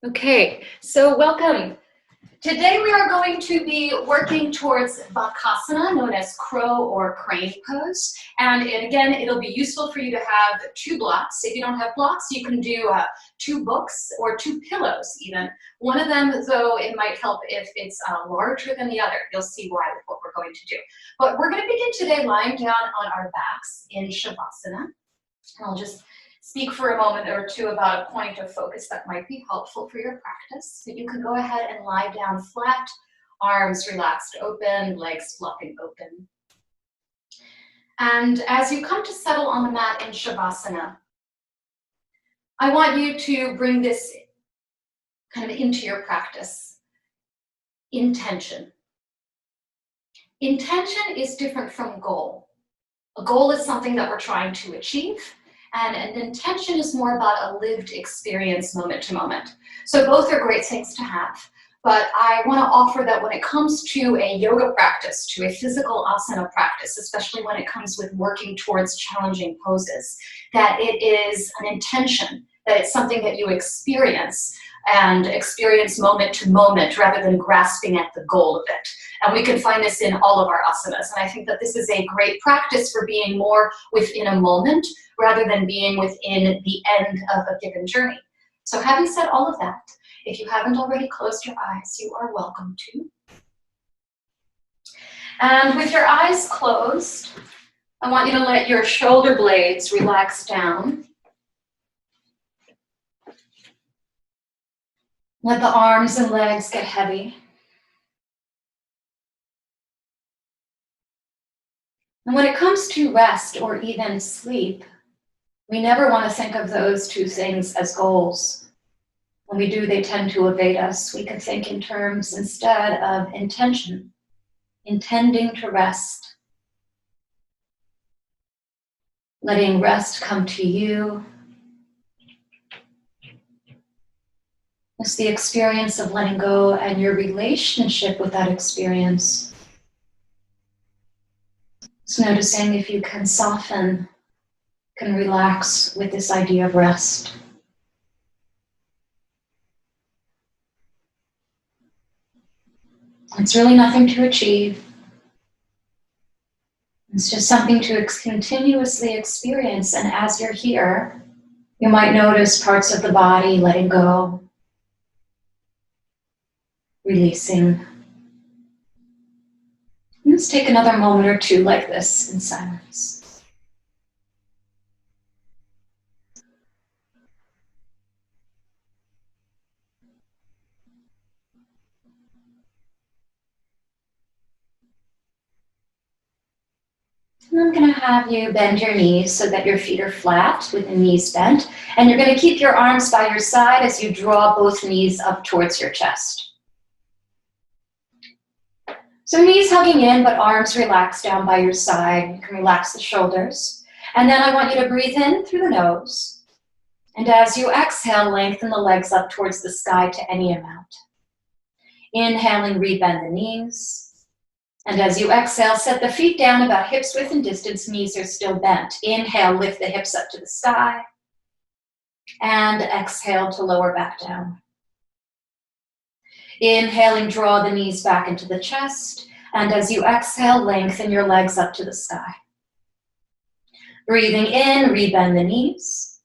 Okay, so welcome. Today we are going to be working towards Bakasana, known as crow or crane pose. And again, it'll be useful for you to have two blocks. If you don't have blocks, you can do two books or two pillows even. One of them, though, it might help if it's larger than the other. You'll see why with what we're going to do. But we're going to begin today lying down on our backs in Shavasana. And I'll just speak for a moment or two about a point of focus that might be helpful for your practice. So you can go ahead and lie down flat, arms relaxed open, legs flopping open. And as you come to settle on the mat in Shavasana, I want you to bring this kind of into your practice. Intention. Intention is different from goal. A goal is something that we're trying to achieve. And an intention is more about a lived experience moment to moment. So both are great things to have. But I want to offer that when it comes to a yoga practice, to a physical asana practice, especially when it comes with working towards challenging poses, that it is an intention, that it's something that you experience and experience moment to moment rather than grasping at the goal of it. And we can find this in all of our asanas. And I think that this is a great practice for being more within a moment rather than being within the end of a given journey. So having said all of that, if you haven't already closed your eyes, you are welcome to. And with your eyes closed, I want you to let your shoulder blades relax down. Let the arms and legs get heavy. And when it comes to rest or even sleep, we never want to think of those two things as goals. When we do, they tend to evade us. We can think in terms instead of intention, intending to rest. Letting rest come to you. It's the experience of letting go and your relationship with that experience. It's noticing if you can soften, can relax with this idea of rest. It's really nothing to achieve. It's just something to continuously experience. And as you're here, you might notice parts of the body letting go, releasing. Let's take another moment or two like this in silence. And I'm going to have you bend your knees so that your feet are flat with the knees bent. And you're going to keep your arms by your side as you draw both knees up towards your chest. So knees hugging in, but arms relaxed down by your side. You can relax the shoulders. And then I want you to breathe in through the nose. And as you exhale, lengthen the legs up towards the sky to any amount. Inhaling, rebend the knees. And as you exhale, set the feet down about hips width and distance. Knees are still bent. Inhale, lift the hips up to the sky. And exhale to lower back down. Inhaling, draw the knees back into the chest. And as you exhale, lengthen your legs up to the sky. Breathing in, rebend the knees.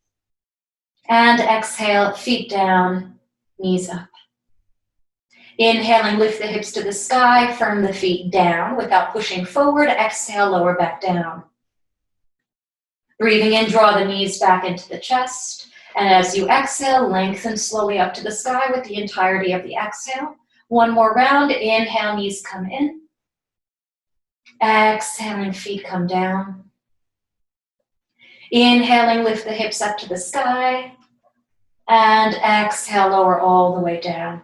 And exhale, feet down, knees up. Inhaling, lift the hips to the sky, firm the feet down without pushing forward. Exhale, lower back down. Breathing in, draw the knees back into the chest. And as you exhale, lengthen slowly up to the sky with the entirety of the exhale. One more round. Inhale, knees come in. Exhaling, feet come down. Inhaling, lift the hips up to the sky. And exhale, lower all the way down.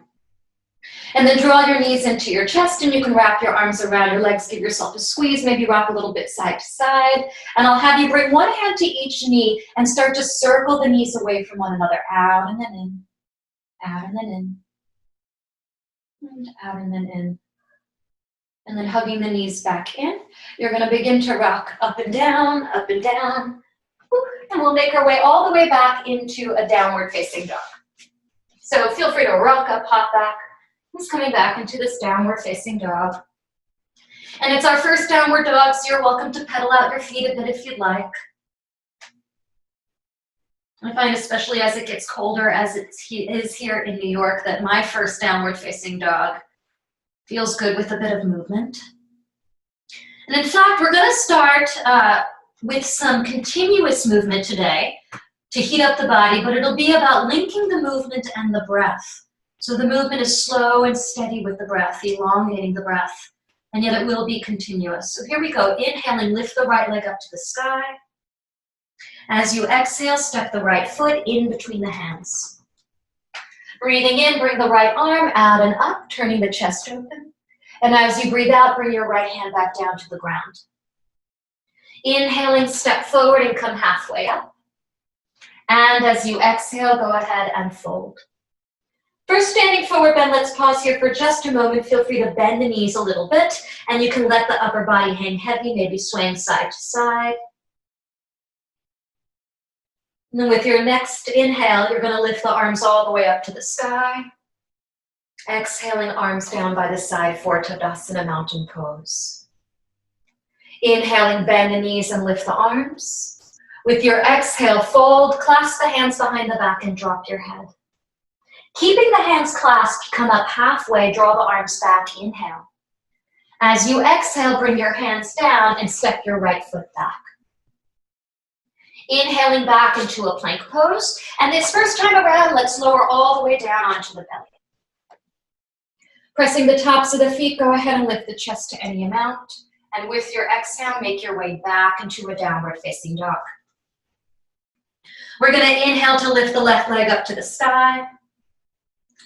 And then draw your knees into your chest, and you can wrap your arms around your legs, give yourself a squeeze, maybe rock a little bit side to side. And I'll have you bring one hand to each knee and start to circle the knees away from one another. Out and then in, out and then in, and out and then in. And then hugging the knees back in. You're going to begin to rock up and down, and we'll make our way all the way back into a downward facing dog. So feel free to rock up, hop back. Just coming back into this downward facing dog. And it's our first downward dog, so you're welcome to pedal out your feet a bit if you'd like. I find, especially as it gets colder, as it is here in New York, that my first downward facing dog feels good with a bit of movement. And in fact, we're going to start with some continuous movement today to heat up the body, but it'll be about linking the movement and the breath. So the movement is slow and steady with the breath, elongating the breath, and yet it will be continuous. So here we go. Inhaling, lift the right leg up to the sky. As you exhale, step the right foot in between the hands. Breathing in, bring the right arm out and up, turning the chest open. And as you breathe out, bring your right hand back down to the ground. Inhaling, step forward and come halfway up. And as you exhale, go ahead and fold. First, standing forward bend, let's pause here for just a moment. Feel free to bend the knees a little bit, and you can let the upper body hang heavy, maybe swaying side to side. And then with your next inhale, you're going to lift the arms all the way up to the sky. Exhaling, arms down by the side for Tadasana Mountain Pose. Inhaling, bend the knees and lift the arms. With your exhale, fold, clasp the hands behind the back and drop your head. Keeping the hands clasped, come up halfway, draw the arms back, inhale. As you exhale, bring your hands down and step your right foot back. Inhaling back into a plank pose. And this first time around, let's lower all the way down onto the belly. Pressing the tops of the feet, go ahead and lift the chest to any amount. And with your exhale, make your way back into a downward facing dog. We're going to inhale to lift the left leg up to the sky.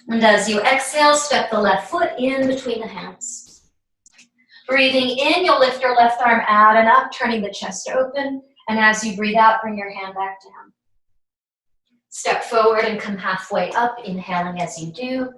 And as you exhale, step the left foot in between the hands. Breathing in, you'll lift your left arm out and up, turning the chest open. And as you breathe out, bring your hand back down. Step forward and come halfway up, inhaling as you do.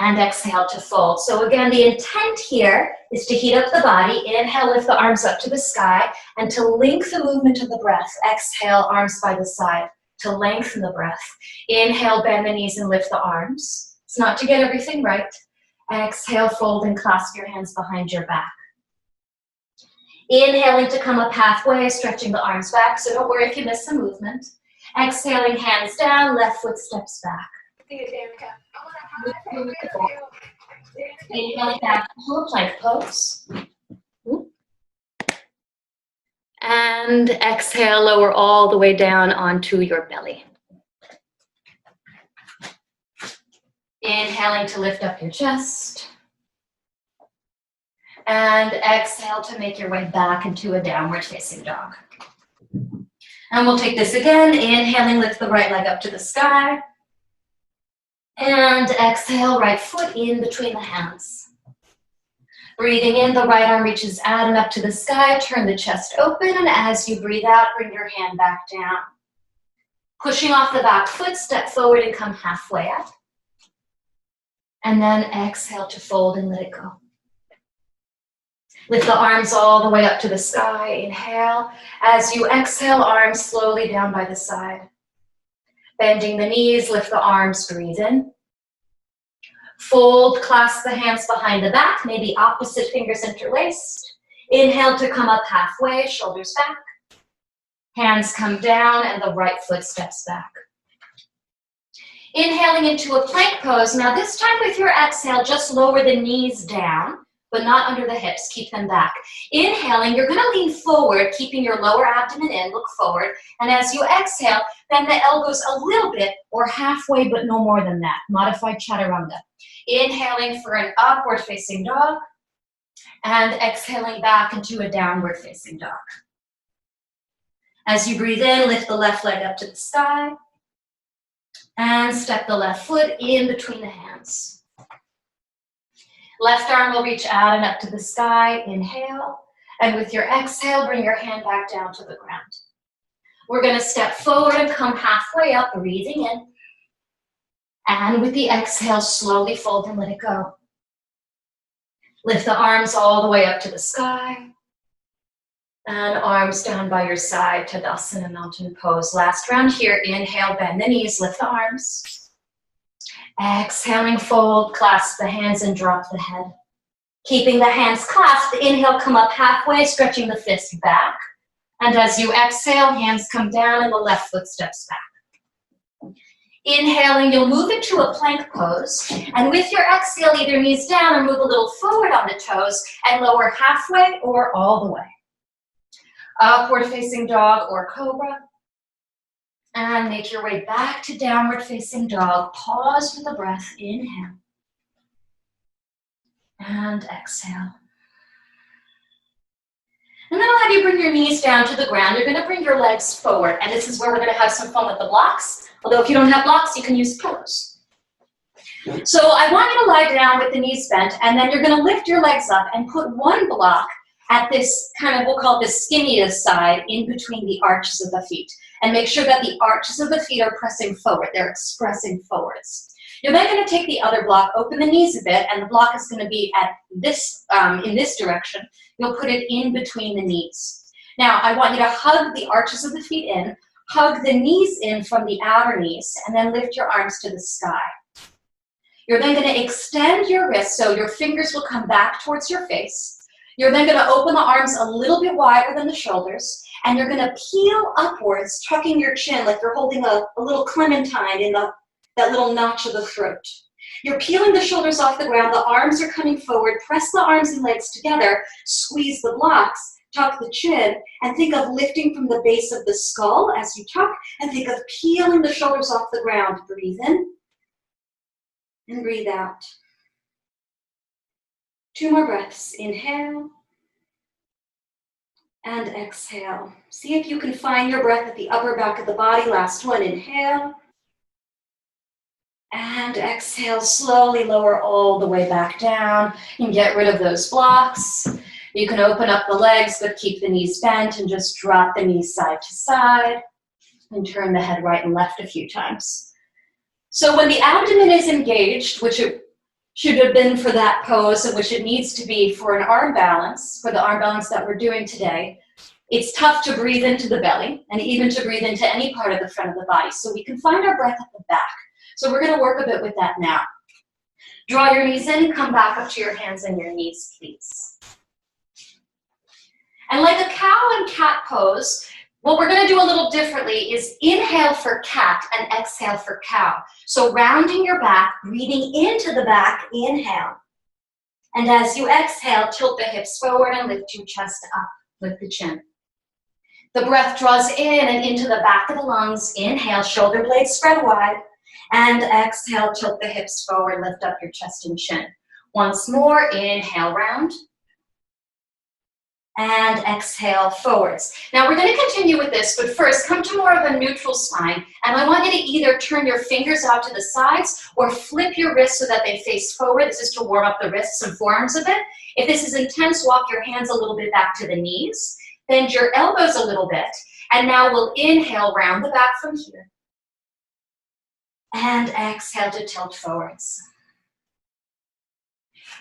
And exhale to fold. So again, the intent here is to heat up the body. Inhale, lift the arms up to the sky. And to link the movement of the breath, exhale, arms by the side to lengthen the breath. Inhale, bend the knees and lift the arms. It's not to get everything right. Exhale, fold and clasp your hands behind your back. Inhaling to come up halfway, stretching the arms back, so don't worry if you miss the movement. Exhaling, hands down, left foot steps back. Inhaling back to a plank pose. And exhale, lower all the way down onto your belly. Inhaling to lift up your chest. And exhale to make your way back into a downward facing dog. And we'll take this again. Inhaling, lift the right leg up to the sky. And exhale, right foot in between the hands. Breathing in, the right arm reaches out and up to the sky. Turn the chest open, and as you breathe out, bring your hand back down. Pushing off the back foot, step forward and come halfway up. And then exhale to fold and let it go. Lift the arms all the way up to the sky. Inhale. As you exhale, arms slowly down by the side. Bending the knees, lift the arms, breathe in. Fold, clasp the hands behind the back, maybe opposite fingers interlaced. Inhale to come up halfway, shoulders back. Hands come down and the right foot steps back. Inhaling into a plank pose. Now this time with your exhale, just lower the knees down, but not under the hips, keep them back. Inhaling, you're gonna lean forward, keeping your lower abdomen in, look forward. And as you exhale, bend the elbows a little bit or halfway, but no more than that. Modified chaturanga. Inhaling for an upward facing dog and exhaling back into a downward facing dog. As you breathe in, lift the left leg up to the sky and step the left foot in between the hands. Left arm will reach out and up to the sky. Inhale. And with your exhale, bring your hand back down to the ground. We're going to step forward and come halfway up, breathing in. And with the exhale, slowly fold and let it go. Lift the arms all the way up to the sky. And arms down by your side, Tadasana Mountain Pose. Last round here. Inhale, bend the knees, lift the arms. Exhaling, fold, clasp the hands and drop the head. Keeping the hands clasped, inhale, come up halfway, stretching the fist back. And as you exhale, hands come down and the left foot steps back. Inhaling, you'll move into a plank pose. And with your exhale, either knees down or move a little forward on the toes and lower halfway or all the way. Upward facing dog or cobra. And make your way back to downward facing dog. Pause for the breath. Inhale. And exhale. And then I'll have you bring your knees down to the ground. You're going to bring your legs forward. And this is where we're going to have some fun with the blocks. Although if you don't have blocks, you can use pillows. So I want you to lie down with the knees bent. And then you're going to lift your legs up and put one block at this kind of, we'll call it the skinniest side in between the arches of the feet. And make sure that the arches of the feet are pressing forward. They're expressing forwards. You're then going to take the other block, open the knees a bit, and the block is going to be at this, in this direction. You'll put it in between the knees. Now, I want you to hug the arches of the feet in, hug the knees in from the outer knees, and then lift your arms to the sky. You're then going to extend your wrists so your fingers will come back towards your face. You're then going to open the arms a little bit wider than the shoulders, and you're going to peel upwards, tucking your chin like you're holding a little clementine in that little notch of the throat. You're peeling the shoulders off the ground, the arms are coming forward, press the arms and legs together, squeeze the blocks, tuck the chin, and think of lifting from the base of the skull as you tuck, and think of peeling the shoulders off the ground. Breathe in, and breathe out. 2 more breaths. Inhale, and exhale. See if you can find your breath at the upper back of the body. Last one. Inhale, and exhale. Slowly lower all the way back down and get rid of those blocks. You can open up the legs, but keep the knees bent and just drop the knees side to side and turn the head right and left a few times. So when the abdomen is engaged, which it should have been for that pose, and which it needs to be for an arm balance, for the arm balance that we're doing today, it's tough to breathe into the belly and even to breathe into any part of the front of the body. So we can find our breath at the back. So we're going to work a bit with that now. Draw your knees in, come back up to your hands and your knees, please. And like a cow and cat pose, what we're going to do a little differently is inhale for cat and exhale for cow. So rounding your back, breathing into the back, inhale. And as you exhale, tilt the hips forward and lift your chest up with the chin. The breath draws in and into the back of the lungs. Inhale, shoulder blades spread wide. And exhale, tilt the hips forward, lift up your chest and chin. Once more, inhale, round. And exhale, forwards. Now we're going to continue with this, but first come to more of a neutral spine. And I want you to either turn your fingers out to the sides or flip your wrists so that they face forward. This is to warm up the wrists and forearms a bit. If this is intense, walk your hands a little bit back to the knees. Bend your elbows a little bit. And now we'll inhale, round the back from here. And exhale to tilt forwards.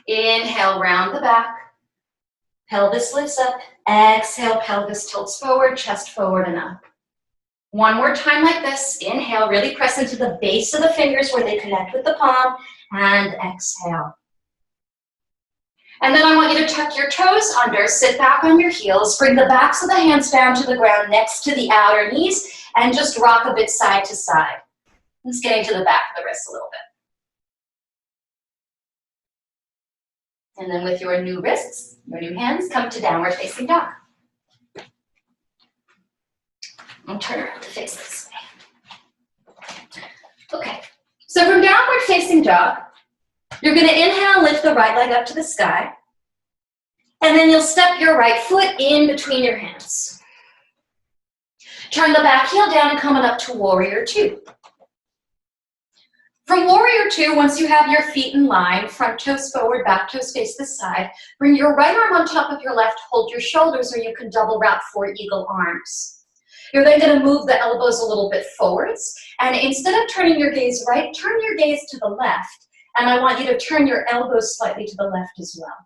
Inhale, round the back. Pelvis lifts up. Exhale, pelvis tilts forward, chest forward and up. One more time like this. Inhale, really press into the base of the fingers where they connect with the palm. And exhale. And then I want you to tuck your toes under, sit back on your heels, bring the backs of the hands down to the ground next to the outer knees, and just rock a bit side to side. Just getting to the back of the wrist a little bit. And then with your new wrists, your new hands, come to downward facing dog. And turn around to face this way. Okay, so from downward facing dog, you're going to inhale, lift the right leg up to the sky. And then you'll step your right foot in between your hands. Turn the back heel down and coming up to warrior two. From warrior two, once you have your feet in line, front toes forward, back toes face the side, bring your right arm on top of your left, hold your shoulders, or you can double wrap for eagle arms. You're then going to move the elbows a little bit forwards, and instead of turning your gaze right, turn your gaze to the left, and I want you to turn your elbows slightly to the left as well.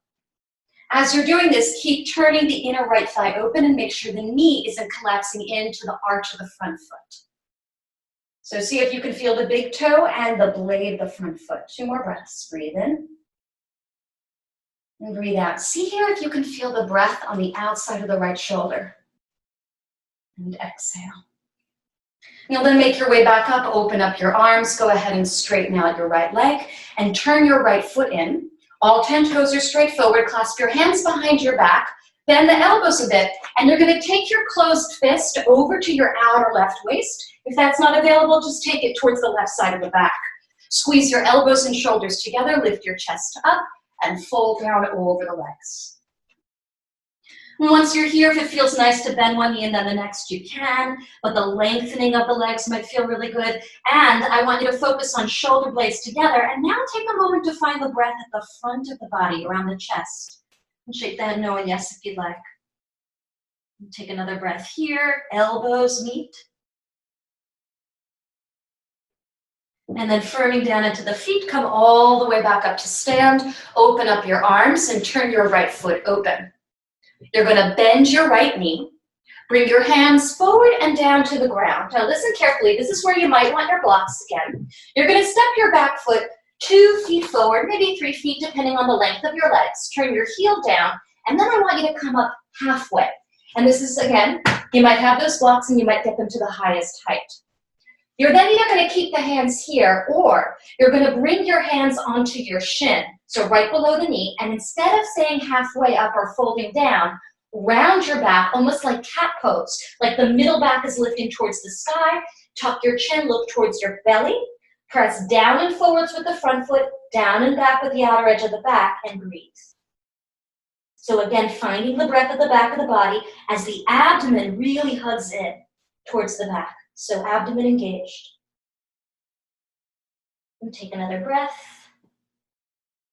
As you're doing this, keep turning the inner right thigh open and make sure the knee isn't collapsing into the arch of the front foot. So see if you can feel the big toe and the blade of the front foot. 2 more breaths. Breathe in. And breathe out. See here if you can feel the breath on the outside of the right shoulder. And exhale. You'll then make your way back up, open up your arms, go ahead and straighten out your right leg, and turn your right foot in. All 10 toes are straight forward, clasp your hands behind your back, bend the elbows a bit, and you're gonna take your closed fist over to your outer left waist. If that's not available, just take it towards the left side of the back. Squeeze your elbows and shoulders together, lift your chest up, and fold down over the legs. And once you're here, if it feels nice to bend one knee and then the next, you can, but the lengthening of the legs might feel really good. And I want you to focus on shoulder blades together. And now take a moment to find the breath at the front of the body, around the chest. And shake the head no and yes if you'd like. And take another breath here, elbows meet. And then firming down into the feet, come all the way back up to stand. Open up your arms and turn your right foot open. You're going to bend your right knee. Bring your hands forward and down to the ground. Now listen carefully. This is where you might want your blocks again. You're going to step your back foot 2 feet forward, maybe 3 feet, depending on the length of your legs. Turn your heel down, and then I want you to come up halfway. And this is, again, you might have those blocks and you might get them to the highest height. You're then either going to keep the hands here, or you're going to bring your hands onto your shin, so right below the knee, and instead of staying halfway up or folding down, round your back, almost like cat pose, like the middle back is lifting towards the sky. Tuck your chin, look towards your belly, press down and forwards with the front foot, down and back with the outer edge of the back, and breathe. So again, finding the breath at the back of the body as the abdomen really hugs in towards the back. So abdomen engaged. And take another breath.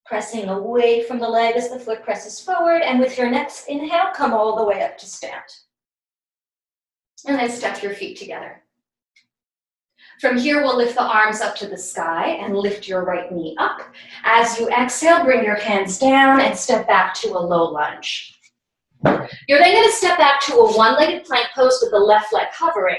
Pressing away from the leg as the foot presses forward. And with your next inhale, come all the way up to stand. And then step your feet together. From here, we'll lift the arms up to the sky and lift your right knee up. As you exhale, bring your hands down and step back to a low lunge. You're then going to step back to a one-legged plank pose with the left leg hovering.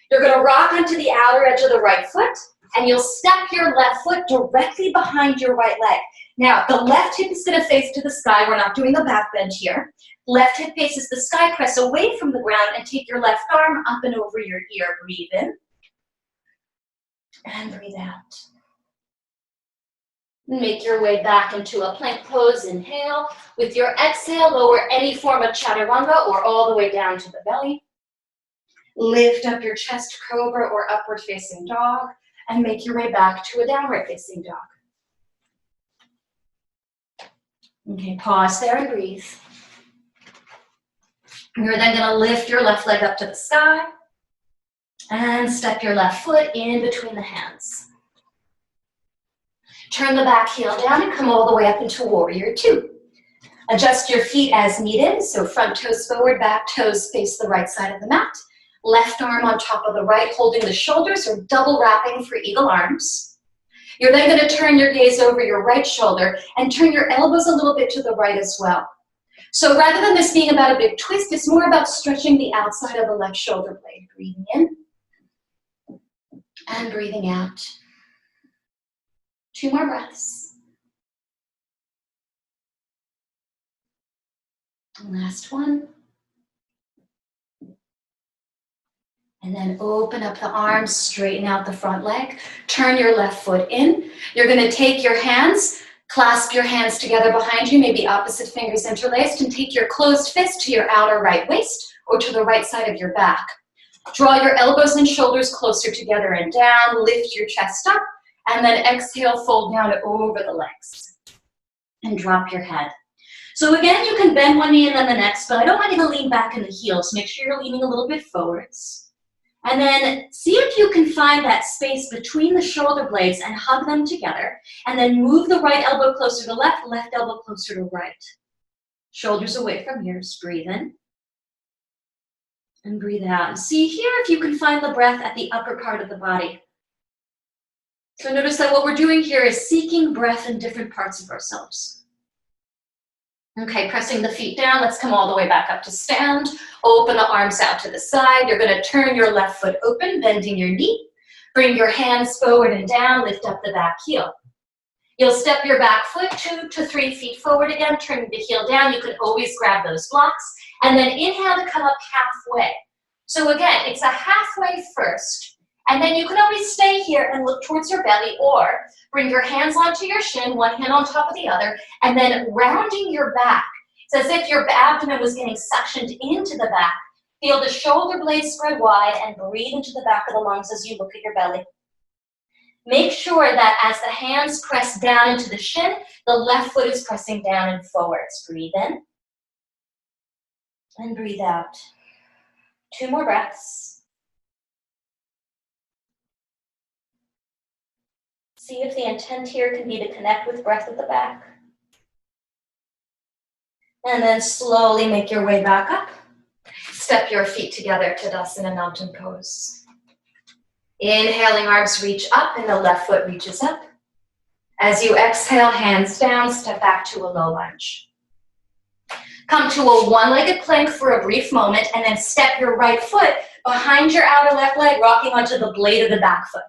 You're going to rock onto the outer edge of the right foot, and you'll step your left foot directly behind your right leg. Now, the left hip is going to face to the sky. We're not doing a back bend here. Left hip faces the sky. Press away from the ground and take your left arm up and over your ear. Breathe in. And breathe out. Make your way back into a plank pose. Inhale. With your exhale, lower any form of chaturanga or all the way down to the belly. Lift up your chest, cobra or upward facing dog, and make your way back to a downward facing dog. Okay, pause there and breathe. You're then going to lift your left leg up to the sky and step your left foot in between the hands. Turn the back heel down and come all the way up into warrior two. Adjust your feet as needed, so front toes forward, back toes face the right side of the mat. Left arm on top of the right, holding the shoulders or double wrapping for eagle arms. You're then going to turn your gaze over your right shoulder and turn your elbows a little bit to the right as well. So rather than this being about a big twist, it's more about stretching the outside of the left shoulder blade. Breathing in and breathing out. 2 more breaths. Last one. And then open up the arms, straighten out the front leg. Turn your left foot in. You're going to take your hands, clasp your hands together behind you, maybe opposite fingers interlaced, and take your closed fist to your outer right waist or to the right side of your back. Draw your elbows and shoulders closer together and down. Lift your chest up, and then exhale, fold down over the legs. And drop your head. So again, you can bend one knee and then the next, but I don't want you to lean back in the heels. Make sure you're leaning a little bit forwards. And then see if you can find that space between the shoulder blades and hug them together. And then move the right elbow closer to left, left elbow closer to right. Shoulders away from ears. Breathe in. And breathe out. And see here if you can find the breath at the upper part of the body. So notice that what we're doing here is seeking breath in different parts of ourselves. Okay, pressing the feet down, let's come all the way back up to stand. Open the arms out to the side. You're going to turn your left foot open, bending your knee. Bring your hands forward and down, lift up the back heel. You'll step your back foot 2 to 3 feet forward again, turning the heel down. You can always grab those blocks. And then inhale to come up halfway. So again, it's a halfway first. And then you can always stay here and look towards your belly, or bring your hands onto your shin, one hand on top of the other, and then rounding your back. It's as if your abdomen was getting suctioned into the back. Feel the shoulder blades spread wide and breathe into the back of the lungs as you look at your belly. Make sure that as the hands press down into the shin, the left foot is pressing down and forwards. Breathe in and breathe out. 2 more breaths. See if the intent here can be to connect with breath at the back. And then slowly make your way back up. Step your feet together, Tadasana Mountain Pose. Inhaling, arms reach up and the left foot reaches up. As you exhale, hands down, step back to a low lunge. Come to a one-legged plank for a brief moment and then step your right foot behind your outer left leg, rocking onto the blade of the back foot.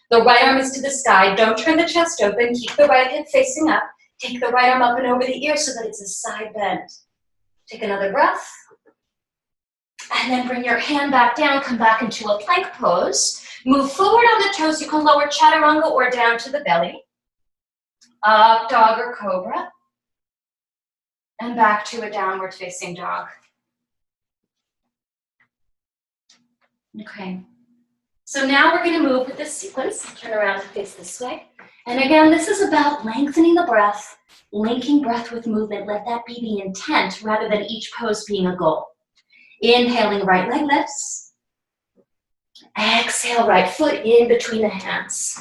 The right arm is to the sky. Don't turn the chest open. Keep the right hip facing up. Take the right arm up and over the ear so that it's a side bend. Take another breath. And then bring your hand back down. Come back into a plank pose. Move forward on the toes. You can lower chaturanga or down to the belly. Up dog or cobra. And back to a downward facing dog. Okay. So now we're going to move with this sequence. Turn around and face this way. And again, this is about lengthening the breath, linking breath with movement. Let that be the intent rather than each pose being a goal. Inhaling, right leg lifts. Exhale, right foot in between the hands.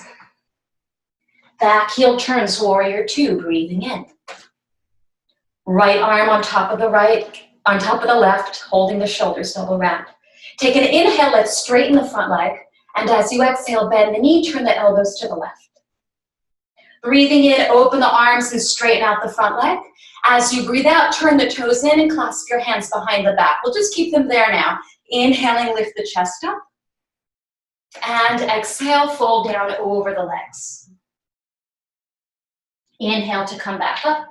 Back heel turns, warrior 2, breathing in. Right arm on top of the left, holding the shoulders double round. Take an inhale, let's straighten the front leg. And as you exhale, bend the knee, turn the elbows to the left. Breathing in, open the arms and straighten out the front leg. As you breathe out, turn the toes in and clasp your hands behind the back. We'll just keep them there now. Inhaling, lift the chest up. And exhale, fold down over the legs. Inhale to come back up.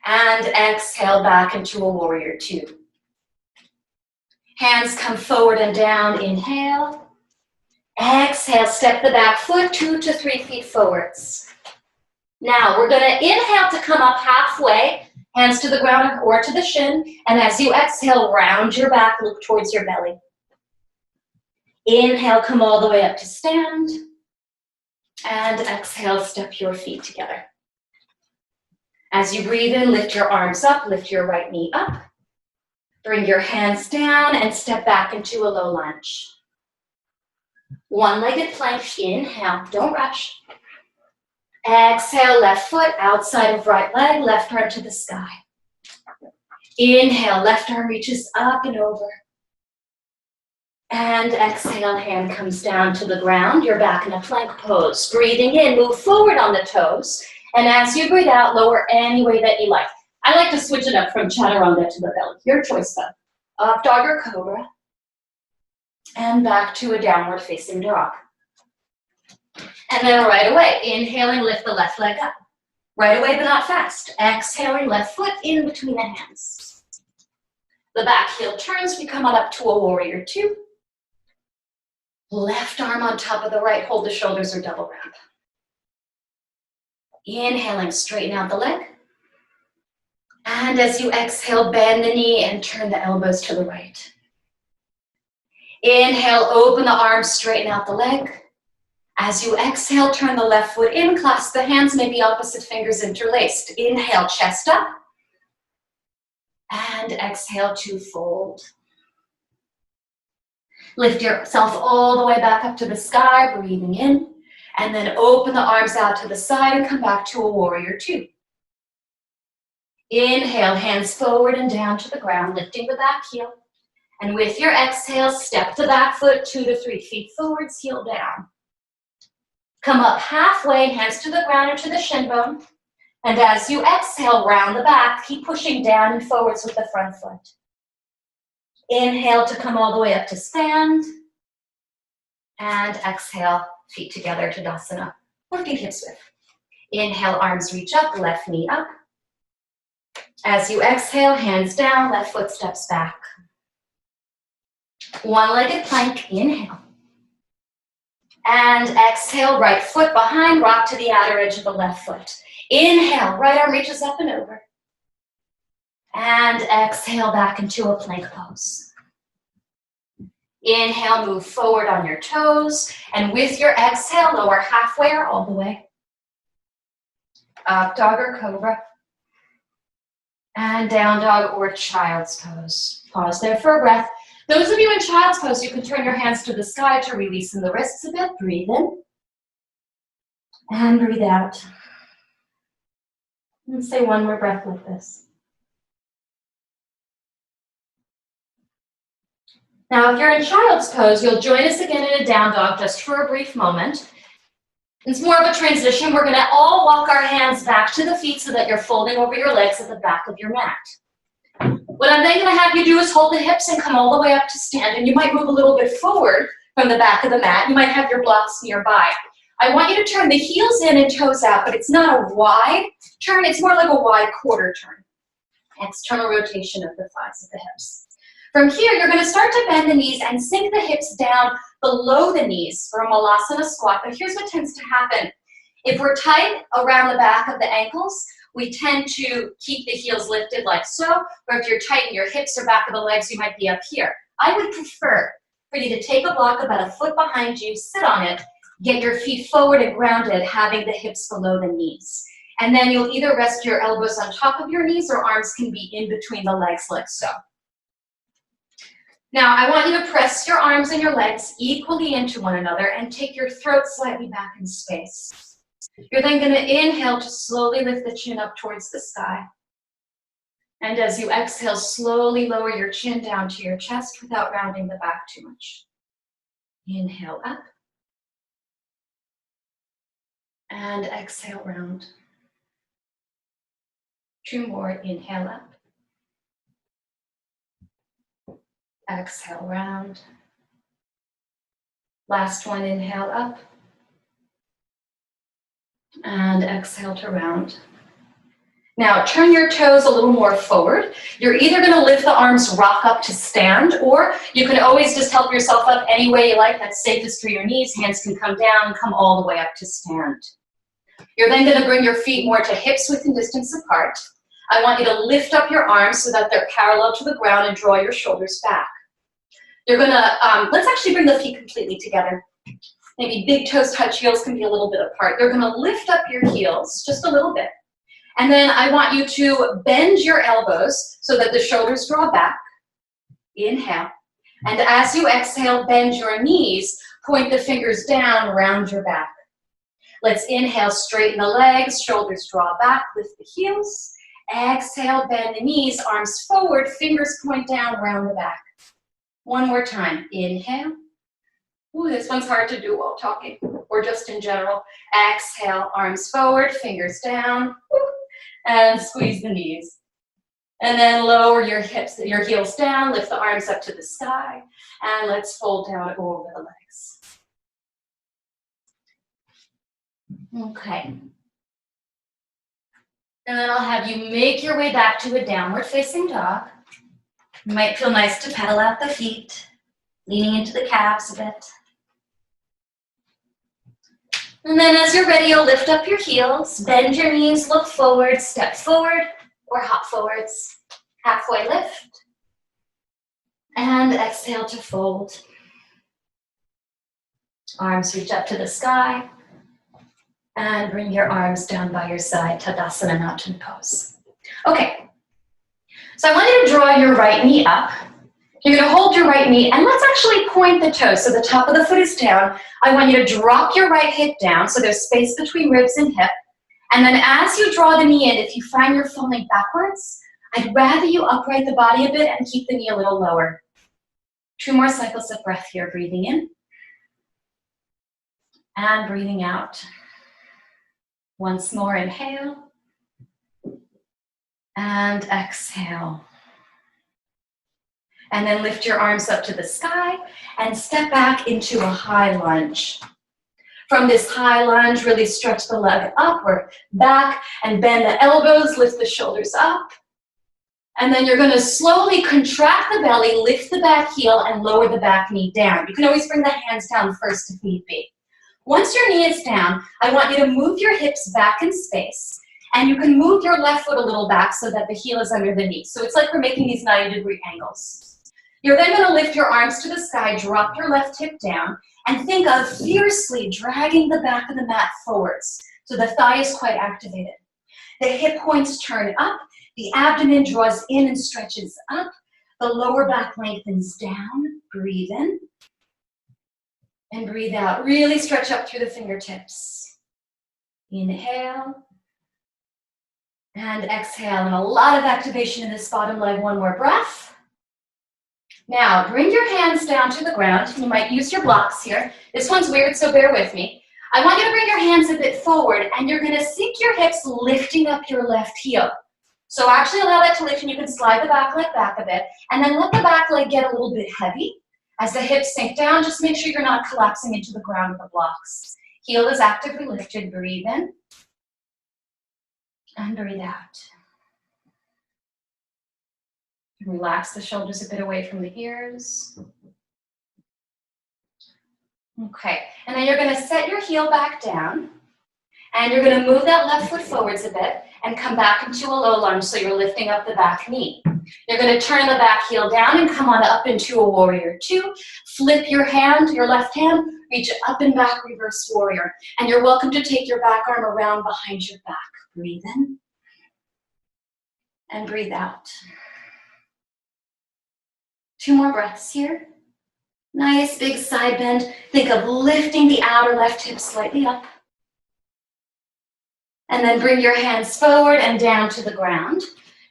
And exhale back into a warrior 2. Hands come forward and down, inhale. Exhale, step the back foot 2 to 3 feet forwards. Now we're going to inhale to come up halfway, hands to the ground or to the shin, and as you exhale, round your back, look towards your belly. Inhale, come all the way up to stand, and exhale, step your feet together. As you breathe in, lift your arms up, lift your right knee up. Bring your hands down and step back into a low lunge. One-legged plank, inhale, don't rush. Exhale, left foot outside of right leg, left arm to the sky. Inhale, left arm reaches up and over. And exhale, hand comes down to the ground. You're back in a plank pose. Breathing in, move forward on the toes. And as you breathe out, lower any way that you like. I like to switch it up from chaturanga to the belly. Your choice though. Up dog or cobra. And back to a downward facing dog. And then right away, inhaling, lift the left leg up. Right away, but not fast. Exhaling, left foot in between the hands. The back heel turns, we come on up to a warrior 2. Left arm on top of the right, hold the shoulders or double round. Inhaling, straighten out the leg. And as you exhale, bend the knee and turn the elbows to the right. Inhale, open the arms, straighten out the leg. As you exhale, turn the left foot in, clasp the hands, maybe opposite fingers interlaced. Inhale, chest up. And exhale to fold. Lift yourself all the way back up to the sky, breathing in. And then open the arms out to the side and come back to a warrior 2. Inhale, hands forward and down to the ground, lifting the back heel. And with your exhale, step the back foot 2 to 3 feet forwards, heel down. Come up halfway, hands to the ground or to the shin bone. And as you exhale, round the back, keep pushing down and forwards with the front foot. Inhale to come all the way up to stand. And exhale, feet together, Tadasana, or feet hips width. Inhale, arms reach up, left knee up. As you exhale, hands down, left foot steps back. One-legged plank, inhale. And exhale, right foot behind, rock to the outer edge of the left foot. Inhale, right arm reaches up and over. And exhale back into a plank pose. Inhale, move forward on your toes. And with your exhale, lower halfway or all the way. Up dog or cobra. And down dog or child's pose. Pause there for a breath. Those of you in child's pose, you can turn your hands to the sky to release the wrists a bit. Breathe in. And breathe out. And say one more breath like this. Now, if you're in child's pose, you'll join us again in a down dog just for a brief moment. It's more of a transition. We're gonna all walk our hands back to the feet so that you're folding over your legs at the back of your mat. What I'm then gonna have you do is hold the hips and come all the way up to stand, and you might move a little bit forward from the back of the mat. You might have your blocks nearby. I want you to turn the heels in and toes out, but it's not a wide turn, it's more like a wide quarter turn. External rotation of the thighs of the hips. From here, you're gonna start to bend the knees and sink the hips down below the knees for a Malasana squat, but here's what tends to happen. If we're tight around the back of the ankles, we tend to keep the heels lifted like so, or if you're tight in your hips or back of the legs, you might be up here. I would prefer for you to take a block about a foot behind you, sit on it, get your feet forward and grounded, having the hips below the knees. And then you'll either rest your elbows on top of your knees or arms can be in between the legs like so. Now, I want you to press your arms and your legs equally into one another and take your throat slightly back in space. You're then going to inhale to slowly lift the chin up towards the sky. And as you exhale, slowly lower your chin down to your chest without rounding the back too much. Inhale up. And exhale, round. 2 more, inhale up. Exhale, round. Last one, inhale up. And exhale to round. Now, turn your toes a little more forward. You're either gonna lift the arms, rock up to stand, or you can always just help yourself up any way you like. That's safest for your knees. Hands can come down, come all the way up to stand. You're then gonna bring your feet more to hips within distance apart. I want you to lift up your arms so that they're parallel to the ground and draw your shoulders back. You're gonna, let's actually bring the feet completely together. Maybe big toes touch, heels can be a little bit apart. You're gonna lift up your heels just a little bit. And then I want you to bend your elbows so that the shoulders draw back. Inhale. And as you exhale, bend your knees, point the fingers down, round your back. Let's inhale, straighten the legs, shoulders draw back, lift the heels. Exhale, bend the knees, arms forward, fingers point down, round the back. One more time, inhale. Ooh, this one's hard to do while talking, or just in general. Exhale, arms forward, fingers down, and squeeze the knees. And then lower your hips, your heels down, lift the arms up to the sky, and let's fold down over the legs. Okay. And then I'll have you make your way back to a downward facing dog. It might feel nice to pedal out the feet, leaning into the calves a bit. And then as you're ready, you'll lift up your heels, bend your knees, look forward, step forward, or hop forwards. Halfway lift. And exhale to fold. Arms reach up to the sky. And bring your arms down by your side, Tadasana Mountain Pose. Okay, so I want you to draw your right knee up. You're gonna hold your right knee, and let's actually point the toes so the top of the foot is down. I want you to drop your right hip down so there's space between ribs and hip. And then as you draw the knee in, if you find you're falling backwards, I'd rather you upright the body a bit and keep the knee a little lower. 2 more cycles of breath here, breathing in. And breathing out. Once more, inhale. And exhale. And then lift your arms up to the sky and step back into a high lunge. From this high lunge, really stretch the leg upward, back, and bend the elbows, lift the shoulders up. And then you're going to slowly contract the belly, lift the back heel, and lower the back knee down. You can always bring the hands down first if need be. Once your knee is down, I want you to move your hips back in space. And you can move your left foot a little back so that the heel is under the knee. So it's like we're making these 90-degree angles. You're then going to lift your arms to the sky, drop your left hip down, and think of fiercely dragging the back of the mat forwards so the thigh is quite activated. The hip points turn up, the abdomen draws in and stretches up, the lower back lengthens down, breathe in, and breathe out. Really stretch up through the fingertips. Inhale, and exhale, and a lot of activation in this bottom leg. One more breath. Now, bring your hands down to the ground. You might use your blocks here. This one's weird, so bear with me. I want you to bring your hands a bit forward, and you're going to sink your hips, lifting up your left heel. So actually allow that to lift, and you can slide the back leg back a bit, and then let the back leg get a little bit heavy. As the hips sink down, just make sure you're not collapsing into the ground with the blocks. Heel is actively lifted. Breathe in, and breathe out. Relax the shoulders a bit away from the ears. Okay, and then you're going to set your heel back down, and you're going to move that left foot forwards a bit and come back into a low lunge so you're lifting up the back knee. You're going to turn the back heel down and come on up into a warrior two. Flip your hand, your left hand, reach up and back, reverse warrior. And you're welcome to take your back arm around behind your back. Breathe in and breathe out. 2 more breaths here. Nice big side bend. Think of lifting the outer left hip slightly up. And then bring your hands forward and down to the ground.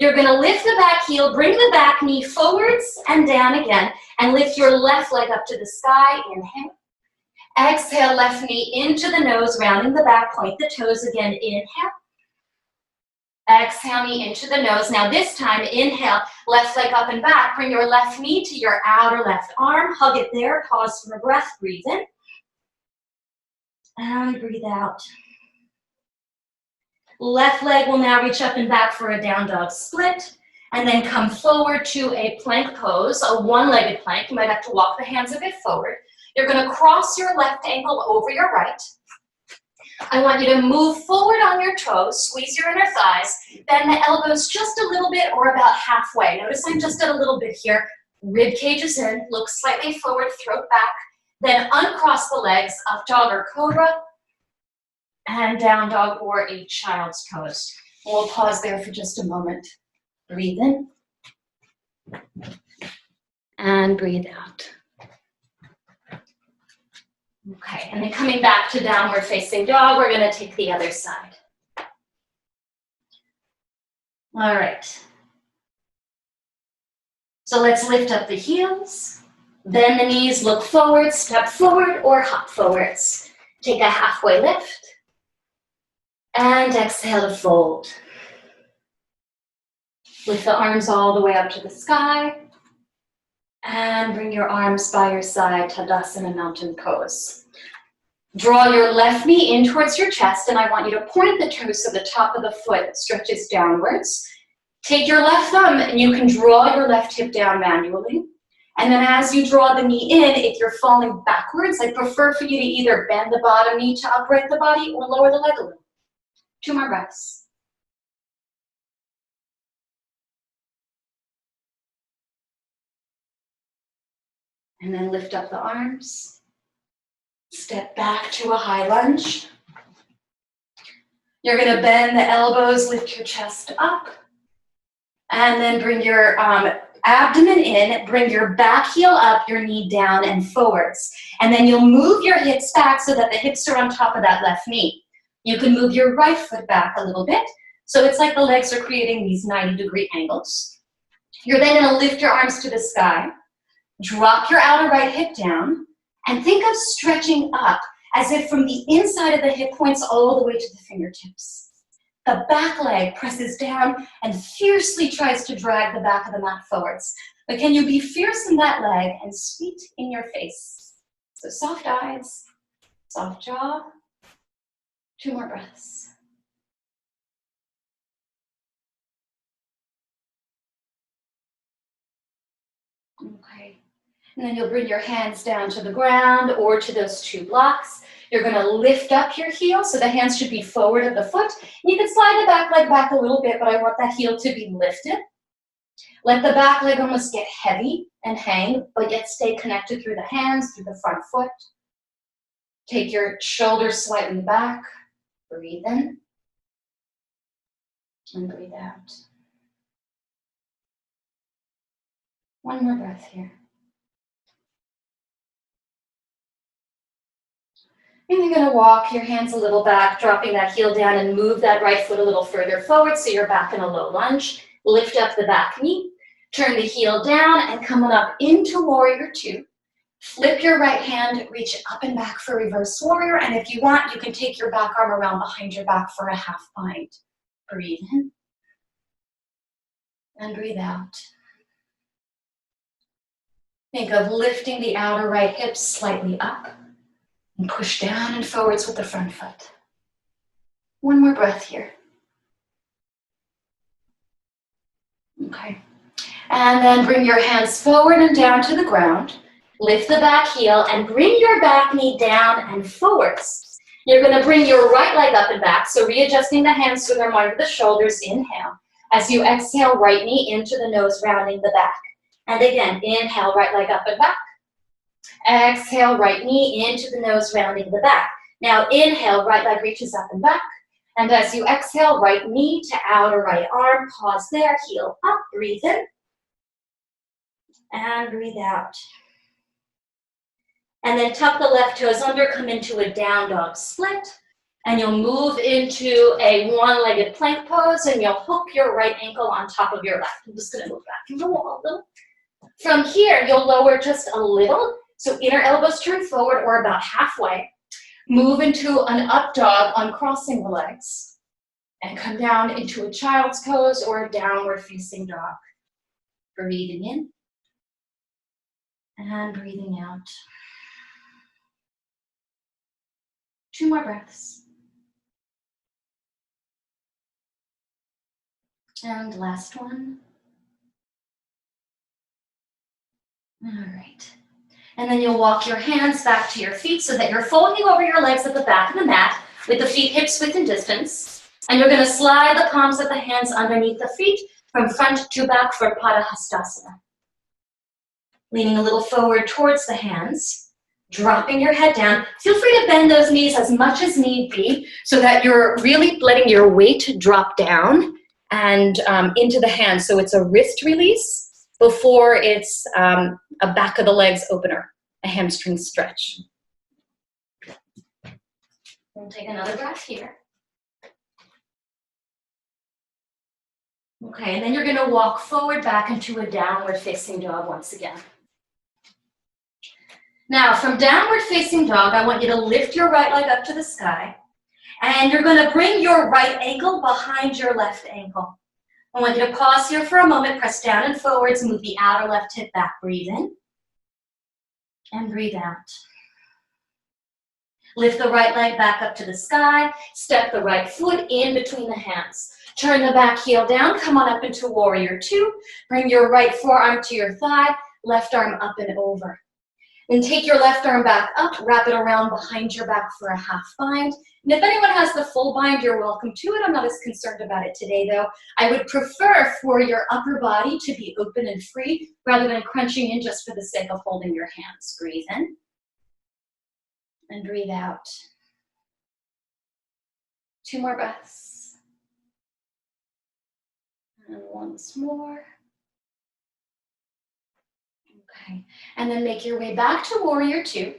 You're going to lift the back heel, bring the back knee forwards and down again, and lift your left leg up to the sky. Inhale. Exhale, left knee into the nose, rounding the back, point the toes again. Inhale. Exhale, knee into the nose. Now this time, inhale, left leg up and back. Bring your left knee to your outer left arm. Hug it there. Pause for a breath. Breathe in. And breathe out. Left leg will now reach up and back for a down dog split. And then come forward to a plank pose, a one-legged plank. You might have to walk the hands a bit forward. You're going to cross your left ankle over your right. I want you to move forward on your toes, squeeze your inner thighs, bend the elbows just a little bit or about halfway. Notice I'm just at a little bit here. Rib cage is in, look slightly forward, throat back. Then uncross the legs, up dog or cobra, and down dog or a child's pose. We'll pause there for just a moment. Breathe in. And breathe out. Okay, and then coming back to downward facing dog, we're going to take the other side. All right. So let's lift up the heels, bend the knees, look forward, step forward, or hop forwards. Take a halfway lift, and exhale to fold. Lift the arms all the way up to the sky, and bring your arms by your side, Tadasana Mountain Pose. Draw your left knee in towards your chest, and I want you to point the toes so the top of the foot stretches downwards. Take your left thumb, and you can draw your left hip down manually. And then as you draw the knee in, if you're falling backwards, I prefer for you to either bend the bottom knee to upright the body or lower the leg a little. 2 more breaths. And then lift up the arms. Step back to a high lunge. You're going to bend the elbows, lift your chest up. And then bring your abdomen in, bring your back heel up, your knee down and forwards. And then you'll move your hips back so that the hips are on top of that left knee. You can move your right foot back a little bit. So it's like the legs are creating these 90-degree angles. You're then going to lift your arms to the sky. Drop your outer right hip down and think of stretching up as if from the inside of the hip points all the way to the fingertips. The back leg presses down and fiercely tries to drag the back of the mat forwards. But can you be fierce in that leg and sweet in your face? So soft eyes, soft jaw. 2 more breaths. Okay. And then you'll bring your hands down to the ground or to those 2 blocks. You're going to lift up your heel, so the hands should be forward of the foot. You can slide the back leg back a little bit, but I want that heel to be lifted. Let the back leg almost get heavy and hang, but yet stay connected through the hands, through the front foot. Take your shoulders slightly back. Breathe in. And breathe out. 1 more breath here. And you're going to walk your hands a little back, dropping that heel down and move that right foot a little further forward so you're back in a low lunge. Lift up the back knee, turn the heel down and come on up into Warrior 2. Flip your right hand, reach up and back for Reverse Warrior. And if you want, you can take your back arm around behind your back for a half bind. Breathe in and breathe out. Think of lifting the outer right hip slightly up and push down and forwards with the front foot. 1 more breath here. Okay. And then bring your hands forward and down to the ground. Lift the back heel and bring your back knee down and forwards. You're going to bring your right leg up and back, so readjusting the hands to their mark of the shoulders. Inhale. As you exhale, right knee into the nose, rounding the back. And again, inhale, right leg up and back. Exhale, right knee into the nose, rounding the back. Now inhale, right leg reaches up and back. And as you exhale, right knee to outer right arm, pause there, heel up, breathe in. And breathe out. And then tuck the left toes under, come into a down dog split. And you'll move into a one-legged plank pose and you'll hook your right ankle on top of your left. I'm just gonna move back in the wall a little. From here, you'll lower just a little. So inner elbows turn forward or about halfway. Move into an up dog, uncrossing the legs. And come down into a child's pose or a downward facing dog. Breathing in. And breathing out. 2 more breaths. And last one. All right. And then you'll walk your hands back to your feet so that you're folding over your legs at the back of the mat with the feet hips width and distance. And you're going to slide the palms of the hands underneath the feet from front to back for Padahastasana. Leaning a little forward towards the hands, dropping your head down. Feel free to bend those knees as much as need be so that you're really letting your weight drop down and into the hands. So it's a wrist release before it's a back of the legs opener, a hamstring stretch. We'll take another breath here. Okay, and then you're gonna walk forward back into a downward facing dog once again. Now, from downward facing dog, I want you to lift your right leg up to the sky, and you're gonna bring your right ankle behind your left ankle. I want you to pause here for a moment, press down and forwards, move the outer left hip back, breathe in, and breathe out. Lift the right leg back up to the sky, step the right foot in between the hands. Turn the back heel down, come on up into Warrior 2. Bring your right forearm to your thigh, left arm up and over. Then take your left arm back up, wrap it around behind your back for a half bind. And if anyone has the full bind, you're welcome to it. I'm not as concerned about it today though. I would prefer for your upper body to be open and free rather than crunching in just for the sake of holding your hands. Breathe in and breathe out. 2 more breaths. And once more. Okay, and then make your way back to Warrior 2.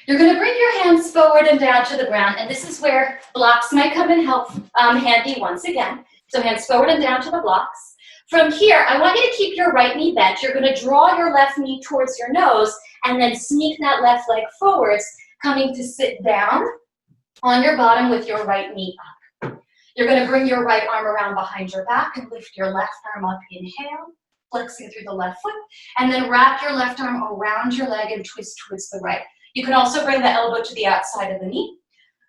You're going to bring your hands forward and down to the ground, and this is where blocks might come in handy once again. So hands forward and down to the blocks. From here, I want you to keep your right knee bent. You're going to draw your left knee towards your nose and then sneak that left leg forwards, coming to sit down on your bottom with your right knee up. You're going to bring your right arm around behind your back and lift your left arm up. Inhale. flexing through the left foot, and then wrap your left arm around your leg and twist towards the right. You can also bring the elbow to the outside of the knee.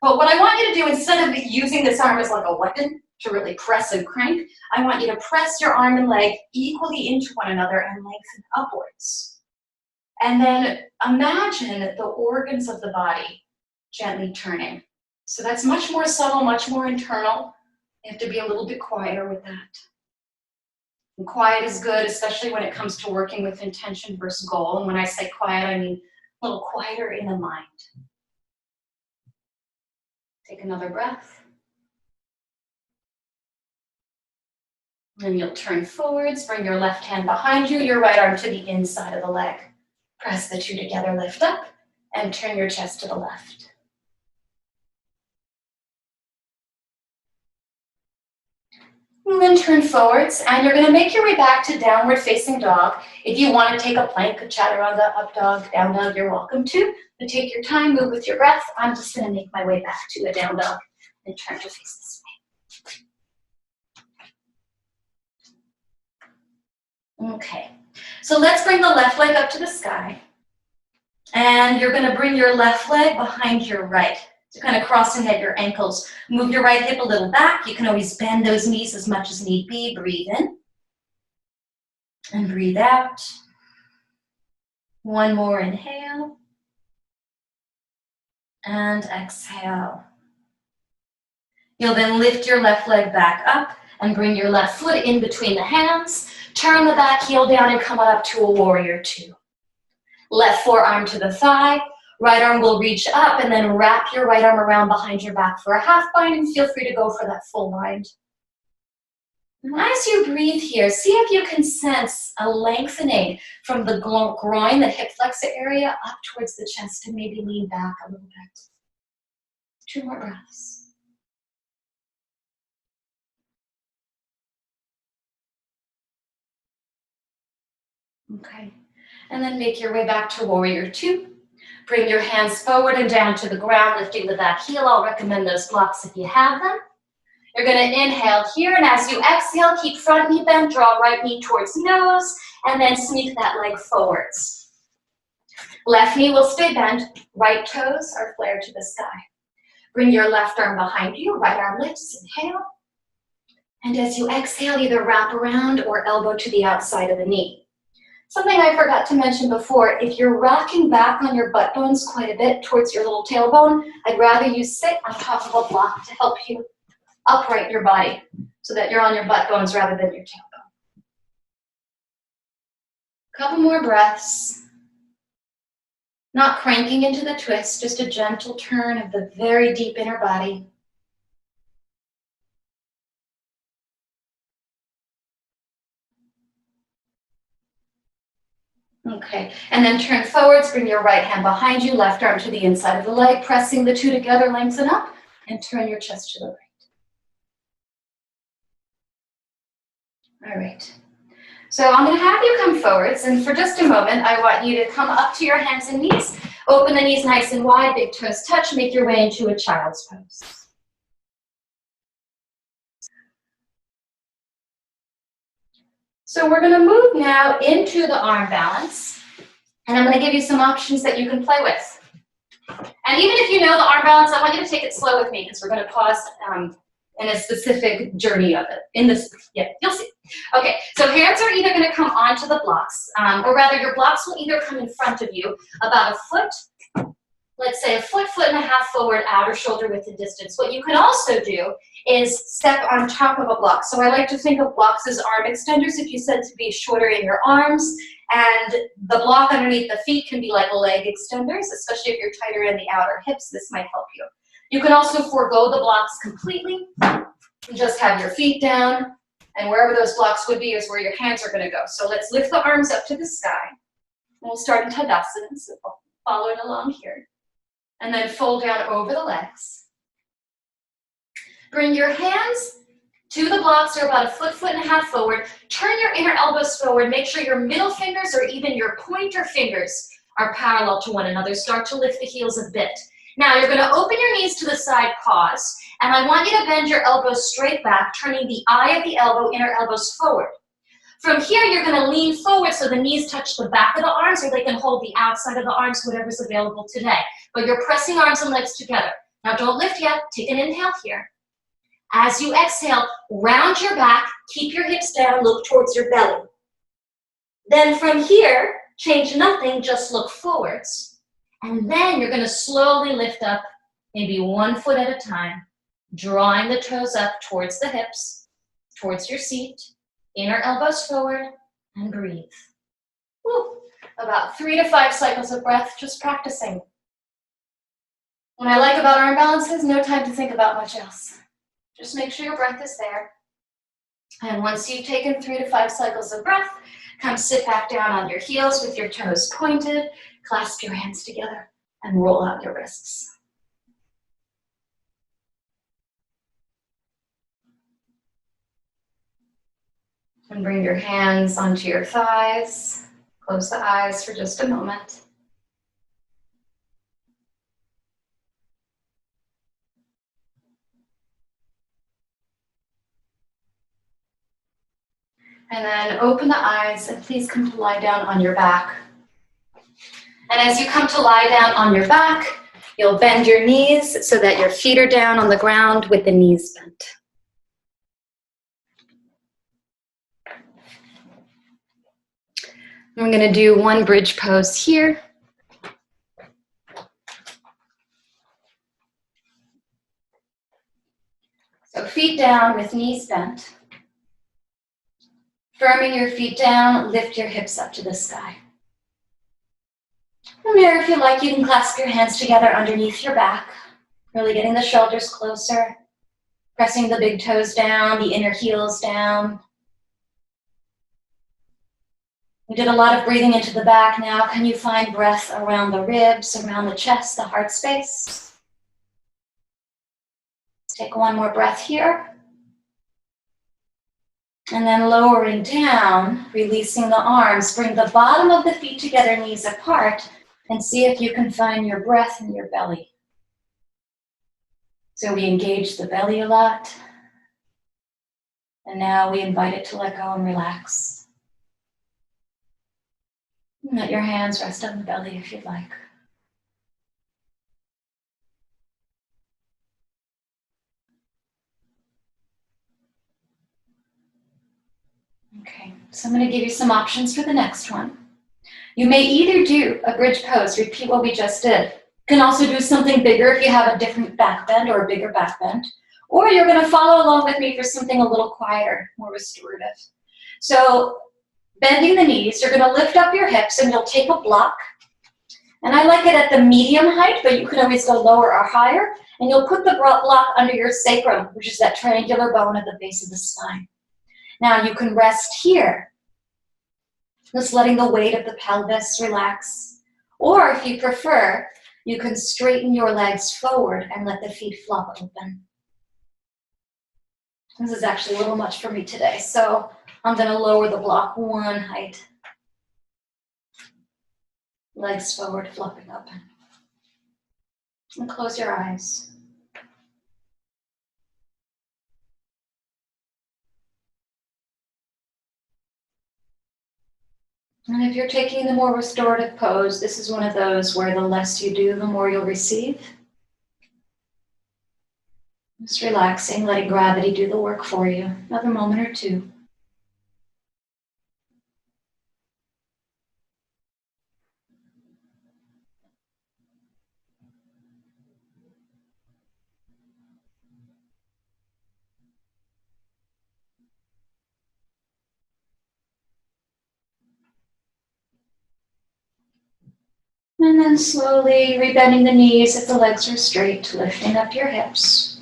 But what I want you to do, instead of using this arm as like a weapon to really press and crank, I want you to press your arm and leg equally into one another and lengthen upwards. And then imagine the organs of the body gently turning. So that's much more subtle, much more internal. You have to be a little bit quieter with that. And quiet is good, especially when it comes to working with intention versus goal. And when I say quiet, I mean a little quieter in the mind. Take another breath. And you'll turn forwards, bring your left hand behind you, your right arm to the inside of the leg. Press the two together, lift up, and turn your chest to the left. And then turn forwards, and you're gonna make your way back to downward facing dog. If you wanna take a plank, a chaturanga, up dog, down dog, you're welcome to. But take your time, move with your breath. I'm just gonna make my way back to a down dog and turn to face this way. Okay, so let's bring the left leg up to the sky. And you're gonna bring your left leg behind your right. So kind of crossing at your ankles. Move your right hip a little back. You can always bend those knees as much as need be. Breathe in. And breathe out. One more inhale. And exhale. You'll then lift your left leg back up and bring your left foot in between the hands. Turn the back heel down and come on up to a warrior two. Left forearm to the thigh. Right arm will reach up and then wrap your right arm around behind your back for a half bind, and feel free to go for that full bind. And as you breathe here, see if you can sense a lengthening from the groin, the hip flexor area, up towards the chest, and maybe lean back a little bit. 2 more breaths. Okay, and then make your way back to warrior two. Bring your hands forward and down to the ground, lifting the back heel. I'll recommend those blocks if you have them. You're gonna inhale here, and as you exhale, keep front knee bent, draw right knee towards nose, and then sneak that leg forwards. Left knee will stay bent, right toes are flared to the sky. Bring your left arm behind you, right arm lifts, inhale. And as you exhale, either wrap around or elbow to the outside of the knee. Something I forgot to mention before, if you're rocking back on your butt bones quite a bit towards your little tailbone, I'd rather you sit on top of a block to help you upright your body so that you're on your butt bones rather than your tailbone. Couple more breaths. Not cranking into the twist, just a gentle turn of the very deep inner body. Okay, and then turn forwards, bring your right hand behind you, left arm to the inside of the leg, pressing the two together, lengthen up, and turn your chest to the right. All right, so I'm gonna have you come forwards, and for just a moment, I want you to come up to your hands and knees, open the knees nice and wide, big toes touch, make your way into a child's pose. So we're gonna move now into the arm balance, and I'm gonna give you some options that you can play with. And even if you know the arm balance, I want you to take it slow with me because we're gonna pause in a specific journey of it. Yeah, you'll see. Okay, so hands are either gonna come onto the blocks, or rather your blocks will either come in front of you about a foot, let's say a foot, foot and a half forward, outer shoulder width and distance. What you can also do is step on top of a block. So I like to think of blocks as arm extenders if you said to be shorter in your arms, and the block underneath the feet can be like leg extenders, especially if you're tighter in the outer hips, this might help you. You can also forego the blocks completely, and just have your feet down, and wherever those blocks would be is where your hands are gonna go. So let's lift the arms up to the sky, and we'll start in Tadasana, so follow it along here. And then fold down over the legs. Bring your hands to the blocks, or about a foot, foot and a half forward. Turn your inner elbows forward. Make sure your middle fingers or even your pointer fingers are parallel to one another. Start to lift the heels a bit. Now you're gonna open your knees to the side, pause, and I want you to bend your elbows straight back, turning the eye of the elbow, inner elbows forward. From here, you're gonna lean forward so the knees touch the back of the arms, or they can hold the outside of the arms, whatever's available today. But you're pressing arms and legs together. Now don't lift yet, take an inhale here. As you exhale, round your back, keep your hips down, look towards your belly. Then from here, change nothing, just look forwards. And then you're gonna slowly lift up, maybe 1 foot at a time, drawing the toes up towards the hips, towards your seat, inner elbows forward, and breathe. Woo. About 3 to 5 cycles of breath, just practicing. What I like about arm balance is no time to think about much else. Just make sure your breath is there. And once you've taken 3 to 5 cycles of breath, come sit back down on your heels with your toes pointed, clasp your hands together, and roll out your wrists. And bring your hands onto your thighs. Close the eyes for just a moment. And then open the eyes and please come to lie down on your back. And as you come to lie down on your back, you'll bend your knees so that your feet are down on the ground with the knees bent. We're going to do one bridge pose here. So feet down with knees bent. Firming your feet down, lift your hips up to the sky. From here, if you like, you can clasp your hands together underneath your back, really getting the shoulders closer, pressing the big toes down, the inner heels down. We did a lot of breathing into the back. Now, can you find breath around the ribs, around the chest, the heart space? Take one more breath here. And then lowering down, releasing the arms, bring the bottom of the feet together, knees apart, and see if you can find your breath in your belly. So we engage the belly a lot. And now we invite it to let go and relax. Let your hands rest on the belly if you'd like. Okay, so I'm going to give you some options for the next one. You may either do a bridge pose, repeat what we just did. You can also do something bigger if you have a different back bend or a bigger back bend. Or you're going to follow along with me for something a little quieter, more restorative. So bending the knees, you're going to lift up your hips and you'll take a block. And I like it at the medium height, but you can always go lower or higher. And you'll put the block under your sacrum, which is that triangular bone at the base of the spine. Now you can rest here, just letting the weight of the pelvis relax. Or if you prefer, you can straighten your legs forward and let the feet flop open. This is actually a little much for me today, so I'm going to lower the block 1 height. Legs forward, flopping open. And close your eyes. And if you're taking the more restorative pose, this is one of those where the less you do, the more you'll receive. Just relaxing, letting gravity do the work for you. Another moment or two. And then slowly rebending the knees if the legs are straight, lifting up your hips.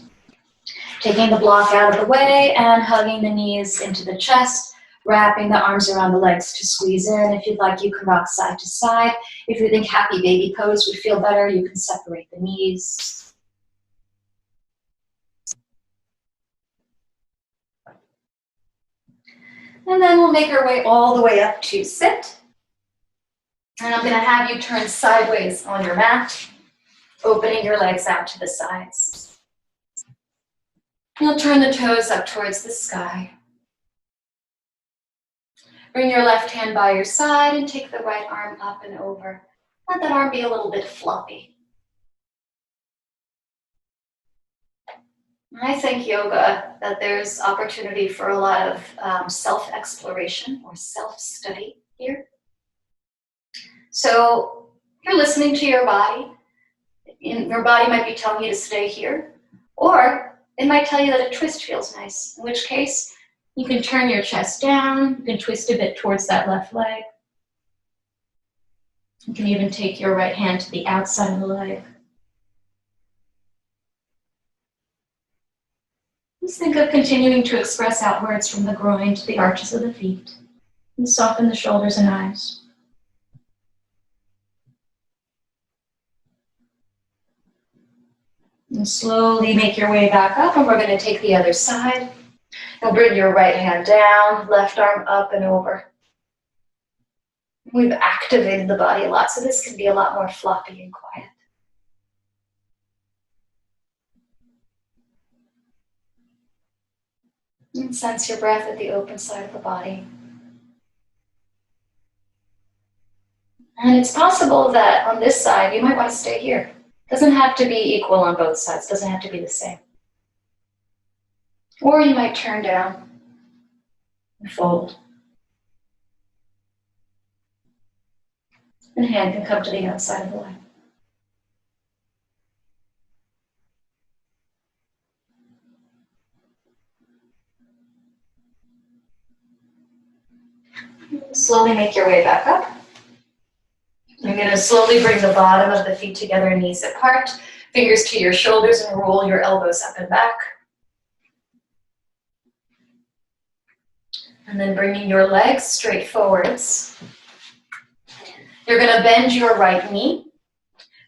Taking the block out of the way and hugging the knees into the chest, wrapping the arms around the legs to squeeze in. If you'd like, you can rock side to side. If you think happy baby pose would feel better, you can separate the knees. And then we'll make our way all the way up to sit. And I'm going to have you turn sideways on your mat, opening your legs out to the sides. You'll turn the toes up towards the sky. Bring your left hand by your side and take the right arm up and over. Let that arm be a little bit floppy. I think yoga, that there's opportunity for a lot of self-exploration or self-study here. So you're listening to your body. Your body might be telling you to stay here, or it might tell you that a twist feels nice, in which case you can turn your chest down, you can twist a bit towards that left leg. You can even take your right hand to the outside of the leg. Just think of continuing to express outwards from the groin to the arches of the feet, and soften the shoulders and eyes. And slowly make your way back up, and we're going to take the other side. You'll bring your right hand down, left arm up and over. We've activated the body a lot, so this can be a lot more floppy and quiet. And sense your breath at the open side of the body. And it's possible that on this side, you might want to stay here. Doesn't have to be equal on both sides, doesn't have to be the same. Or you might turn down and fold. And hand can come to the outside of the leg. Slowly make your way back up. You're going to slowly bring the bottom of the feet together, knees apart, fingers to your shoulders, and roll your elbows up and back. And then bringing your legs straight forwards. You're going to bend your right knee.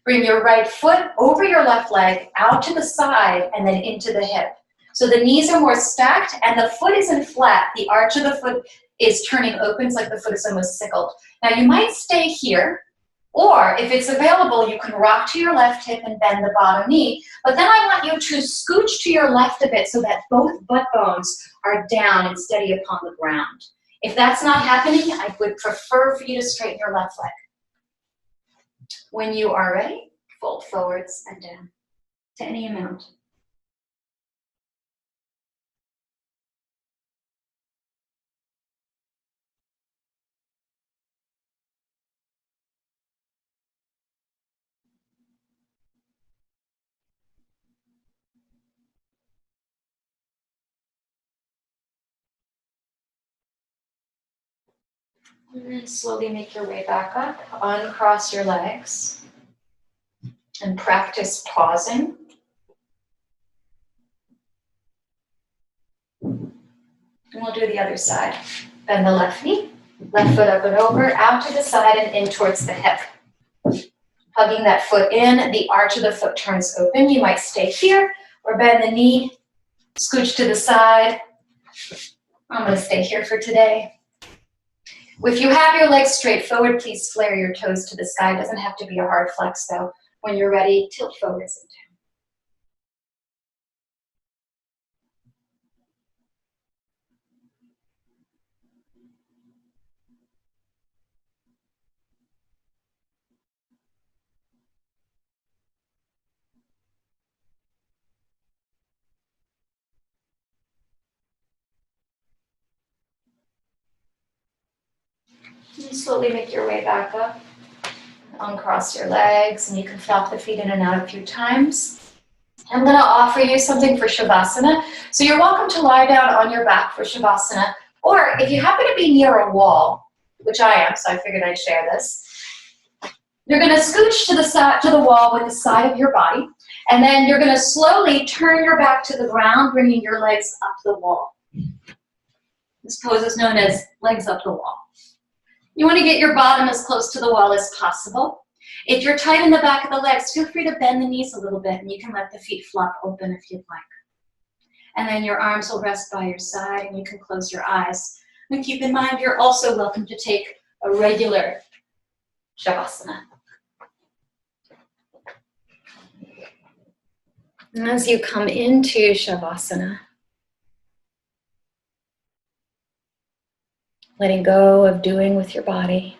Bring your right foot over your left leg, out to the side, and then into the hip. So the knees are more stacked, and the foot isn't flat. The arch of the foot is turning open. It's like the foot is almost sickled. Now you might stay here, or if it's available, you can rock to your left hip and bend the bottom knee. But then I want you to scooch to your left a bit so that both butt bones are down and steady upon the ground. If that's not happening, I would prefer for you to straighten your left leg. When you are ready, fold forwards and down to any amount. And then slowly make your way back up, uncross your legs, and practice pausing. And we'll do the other side. Bend the left knee, left foot up and over, out to the side and in towards the hip. Hugging that foot in, the arch of the foot turns open. You might stay here or bend the knee, scooch to the side. I'm going to stay here for today. If you have your legs straight forward, please flare your toes to the sky. It doesn't have to be a hard flex though. When you're ready, tilt forwards and down. And slowly make your way back up. Uncross your legs, and you can flop the feet in and out a few times. I'm going to offer you something for Shavasana. So you're welcome to lie down on your back for Shavasana, or if you happen to be near a wall, which I am, so I figured I'd share this, you're going to scooch to the side, to the wall with the side of your body, and then you're going to slowly turn your back to the ground, bringing your legs up the wall. This pose is known as legs up the wall. You want to get your bottom as close to the wall as possible. If you're tight in the back of the legs, feel free to bend the knees a little bit, and you can let the feet flop open if you'd like. And then your arms will rest by your side, and you can close your eyes. And keep in mind, you're also welcome to take a regular Shavasana. And as you come into Shavasana, letting go of doing with your body.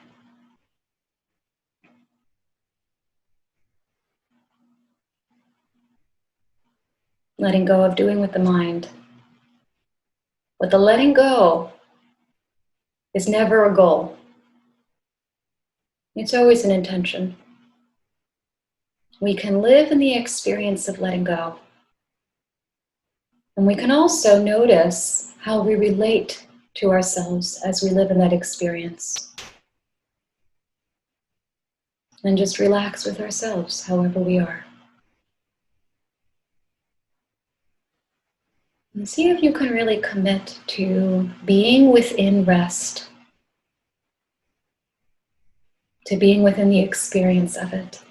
Letting go of doing with the mind. But the letting go is never a goal. It's always an intention. We can live in the experience of letting go. And we can also notice how we relate to ourselves as we live in that experience. And just relax with ourselves, however we are. And see if you can really commit to being within rest, to being within the experience of it.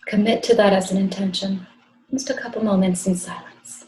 Commit to that as an intention. Just a couple moments in silence.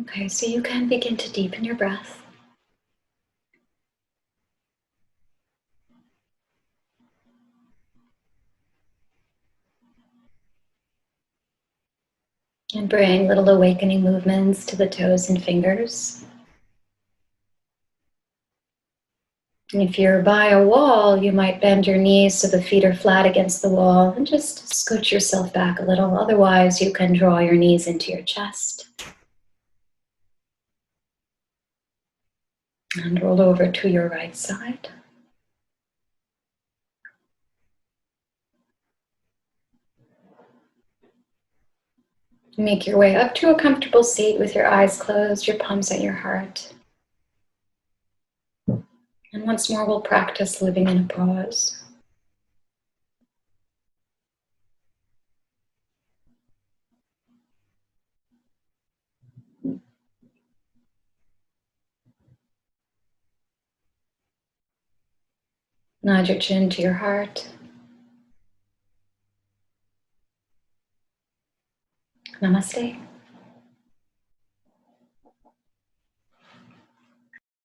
Okay, so you can begin to deepen your breath. And bring little awakening movements to the toes and fingers. And if you're by a wall, you might bend your knees so the feet are flat against the wall and just scoot yourself back a little. Otherwise, you can draw your knees into your chest. And roll over to your right side. Make your way up to a comfortable seat with your eyes closed, your palms at your heart. And once more, we'll practice living in a pause. Nod your chin to your heart. Namaste.